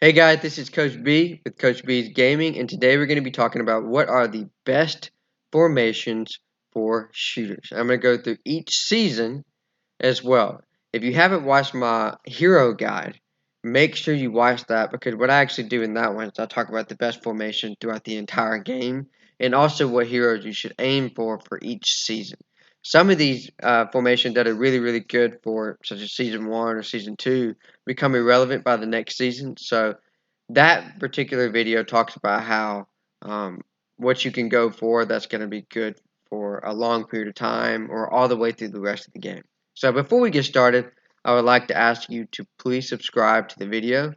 Hey guys, this is Coach B with Coach B's Gaming, and today we're going to be talking about what are the best formations for shooters. I'm going to go through each season as well. If you haven't watched my hero guide, make sure you watch that because what I actually do in that one is I talk about the best formation throughout the entire game and also what heroes you should aim for each season. Some of these formations that are really, really good for, such as season 1 or season 2, become irrelevant by the next season. So that particular video talks about how what you can go for that's going to be good for a long period of time or all the way through the rest of the game. So before we get started, I would like to ask you to please subscribe to the video.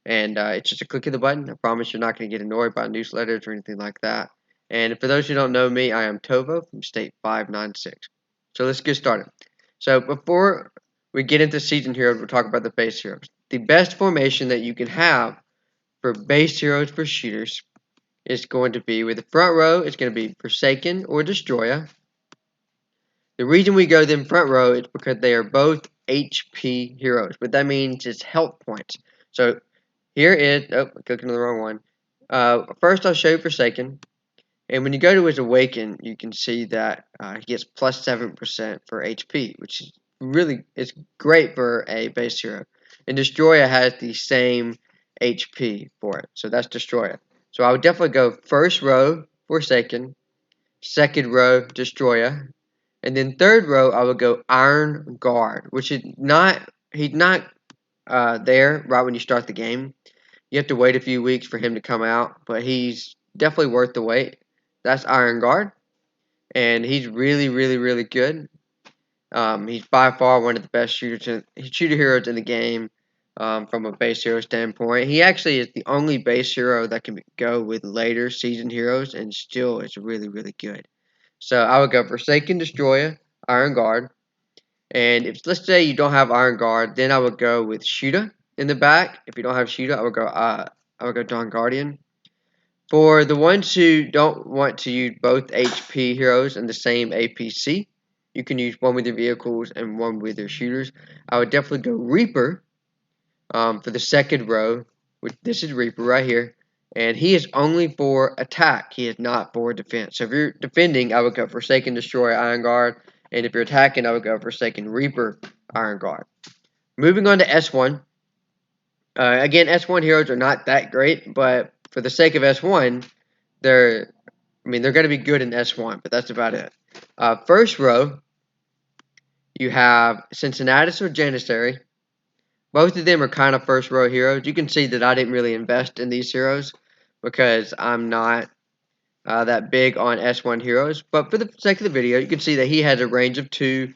And it's just a click of the button. I promise you're not going to get annoyed by newsletters or anything like that. And for those who don't know me, I am Tovo from State 596. So let's get started. So before we get into season heroes, we'll talk about the base heroes. The best formation that you can have for base heroes for shooters is going to be with the front row, it's going to be Forsaken or Destroyer. The reason we go them front row is because they are both HP heroes, but that means it's health points. So here is, oh, I'm clicking on the wrong one. First I'll show you Forsaken, and when you go to his Awaken, you can see that he gets plus 7% for HP, which is it's great for a base hero. And Destroyer has the same HP for it, so that's Destroyer. So I would definitely go first row Forsaken, second row Destroyer, and then third row I would go Iron Guard, which is not he's not there right when you start the game. You have to wait a few weeks for him to come out, but he's definitely worth the wait. That's Iron Guard, and he's really, really, really good. He's by far one of the best shooter heroes in the game from a base hero standpoint. He actually is the only base hero that can go with later season heroes, and still is really, really good. So I would go Forsaken Destroyer, Iron Guard, and if let's say you don't have Iron Guard, then I would go with Shooter in the back. If you don't have Shooter, I would go Dawn Guardian. For the ones who don't want to use both HP heroes in the same APC, you can use one with your vehicles and one with your shooters. I would definitely go Reaper for the second row. This is Reaper right here. And he is only for attack. He is not for defense. So if you're defending, I would go Forsaken Destroyer Iron Guard. And if you're attacking, I would go Forsaken Reaper Iron Guard. Moving on to S1. Again, S1 heroes are not that great, but for the sake of S1, they're they're going to be good in S1, but that's about it. First row, you have Cincinnatus or Janissary. Both of them are kind of first row heroes. You can see that I didn't really invest in these heroes because I'm not that big on S1 heroes. But for the sake of the video, you can see that he has a range of 2.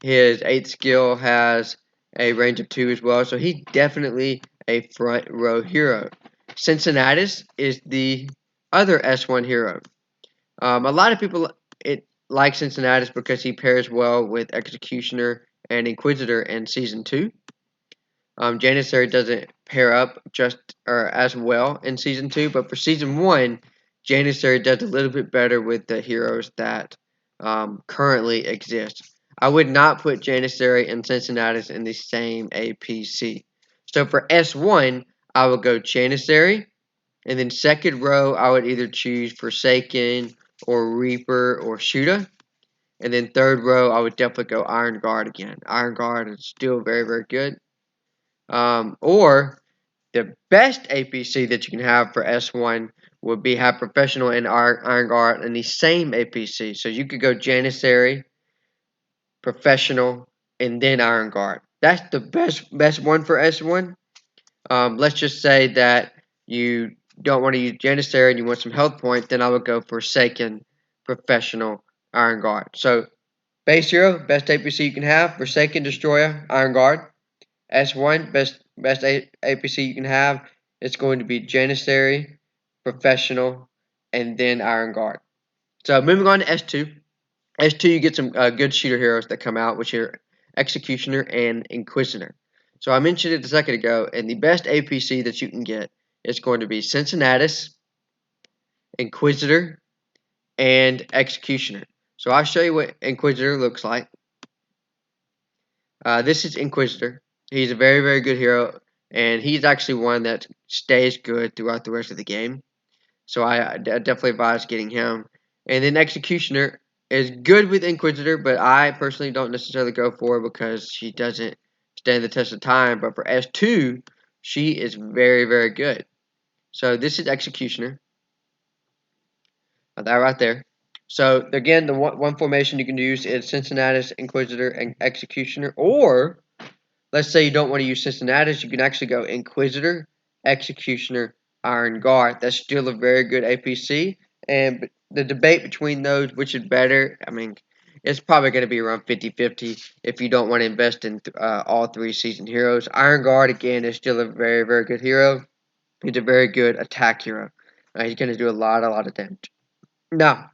His 8th skill has a range of 2 as well. So he's definitely a front row hero. Cincinnatus is the other S1 hero. A lot of people like Cincinnatus because he pairs well with Executioner and Inquisitor in Season 2. Janissary doesn't pair up just or as well in Season 2, but for Season 1, Janissary does a little bit better with the heroes that currently exist. I would not put Janissary and Cincinnatus in the same APC. So for S1, I would go Janissary, and then second row, I would either choose Forsaken or Reaper or Shooter. And then third row, I would definitely go Iron Guard again. Iron Guard is still very, very good. Or the best APC that you can have for S1 would be have Professional and Iron Guard in the same APC. So you could go Janissary, Professional, and then Iron Guard. That's the best one for S1. Let's just say that you don't want to use Janissary and you want some health points, then I would go Forsaken, Professional, Iron Guard. So base hero, best APC you can have, Forsaken, Destroyer, Iron Guard. S1, best APC you can have, it's going to be Janissary, Professional, and then Iron Guard. So moving on to S2. S2 you get some good shooter heroes that come out, which are Executioner and Inquisitor. So I mentioned it a second ago, and the best APC that you can get is going to be Cincinnatus, Inquisitor, and Executioner. So I'll show you what Inquisitor looks like. This is Inquisitor. He's a very, very good hero. and he's actually one that stays good throughout the rest of the game. So I definitely advise getting him. And then Executioner is good with Inquisitor, but I personally don't necessarily go for her because she doesn't stand the test of time. But for S2, she is very, very good. So this is Executioner. That right there. So again, the one formation you can use is Cincinnatus, Inquisitor, and Executioner. Or let's say you don't want to use Cincinnatus, you can actually go Inquisitor, Executioner, Iron Guard. That's still a very good APC. And the debate between those, which is better, I mean, it's probably going to be around 50-50 if you don't want to invest in all three seasoned heroes. Iron Guard, again, is still a very, very good hero. He's a very good attack hero. He's going to do a lot of damage. Now,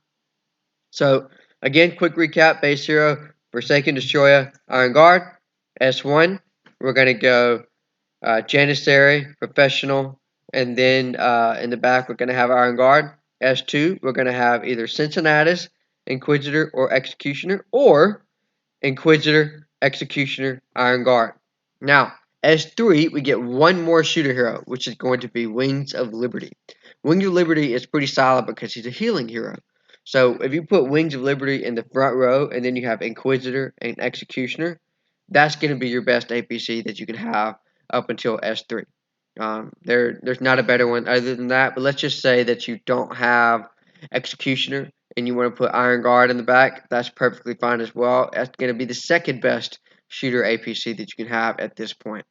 so again, quick recap: base hero, Forsaken Destroyer, Iron Guard. S1, we're going to go Janissary, Professional, and then in the back we're going to have Iron Guard. S2, we're going to have either Cincinnatus, Inquisitor, or Executioner, or Inquisitor, Executioner, Iron Guard. Now, S3, we get one more shooter hero, which is going to be Wings of Liberty. Wings of Liberty is pretty solid because he's a healing hero. So if you put Wings of Liberty in the front row and then you have Inquisitor and Executioner, that's going to be your best APC that you can have up until S3. There's not a better one other than that, but let's just say that you don't have Executioner and you want to put Iron Guard in the back, that's perfectly fine as well. That's going to be the second best shooter APC that you can have at this point.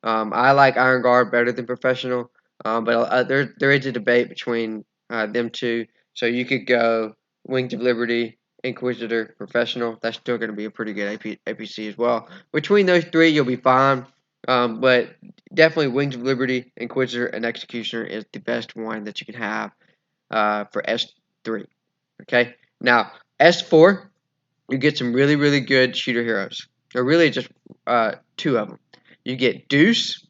I like Iron Guard better than Professional, but there is a debate between them two. So you could go Wings of Liberty, Inquisitor, Professional. That's still going to be a pretty good APC as well. Between those three, you'll be fine. But definitely Wings of Liberty, Inquisitor, and Executioner is the best one that you can have for S3. Okay, now S4, you get some really good shooter heroes. Or really just two of them. You get Deuce,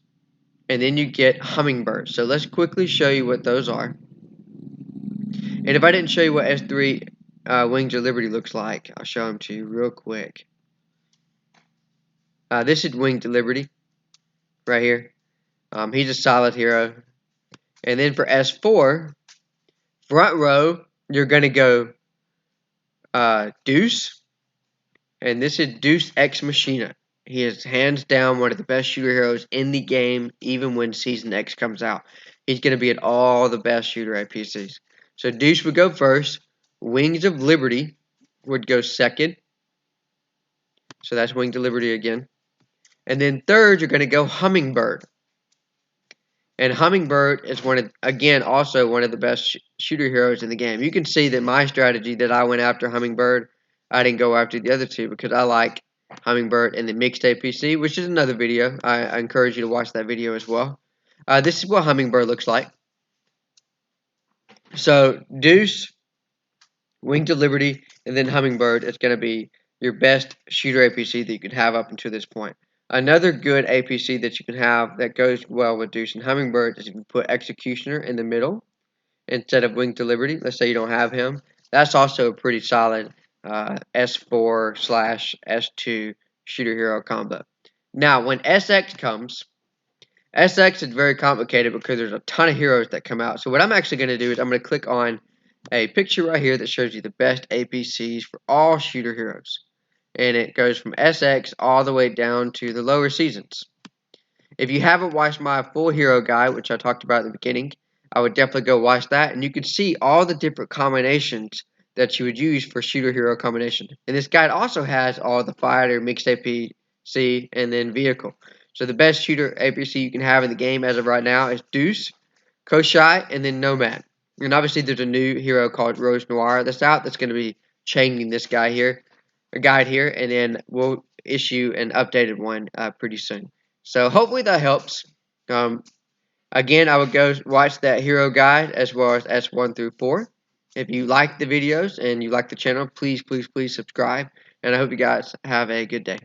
and then you get Hummingbird. So let's quickly show you what those are. And if I didn't show you what S3 Wings of Liberty looks like, I'll show them to you real quick. This is Wings of Liberty right here. He's a solid hero. And then for S4, front row, you're going to go Deuce, and this is Deus Ex Machina. He is hands down one of the best shooter heroes in the game, even when Season X comes out. He's going to be at all the best shooter APCs. So Deuce would go first. Wings of Liberty would go second. So that's Wings of Liberty again. And then third, you're going to go Hummingbird. And Hummingbird is also one of the best shooter heroes in the game. You can see that my strategy that I went after Hummingbird, I didn't go after the other two because I like Hummingbird and the mixed APC, which is another video. I encourage you to watch that video as well. This is what Hummingbird looks like. So Deuce, Wings of Liberty, and then Hummingbird is going to be your best shooter APC that you could have up until this point. Another good APC that you can have that goes well with Deuce and Hummingbird is if you put Executioner in the middle instead of Wings of Liberty. Let's say you don't have him. That's also a pretty solid S4/S2 shooter hero combo. Now, when SX comes, SX is very complicated because there's a ton of heroes that come out. So what I'm actually going to do is I'm going to click on a picture right here that shows you the best APCs for all shooter heroes. And it goes from SX all the way down to the lower seasons. If you haven't watched my full hero guide, which I talked about at the beginning, I would definitely go watch that. And you can see all the different combinations that you would use for shooter hero combination. And this guide also has all the fighter, mixed APC, and then vehicle. So the best shooter APC you can have in the game as of right now is Deuce, Koshai, and then Nomad. And obviously there's a new hero called Rose Noir that's out that's going to be changing this guy here, a guide here, and then we'll issue an updated one pretty soon. So hopefully that helps. Again, I would go watch that hero guide as well as S1 through 4. If you like the videos and you like the channel, please subscribe. And I hope you guys have a good day.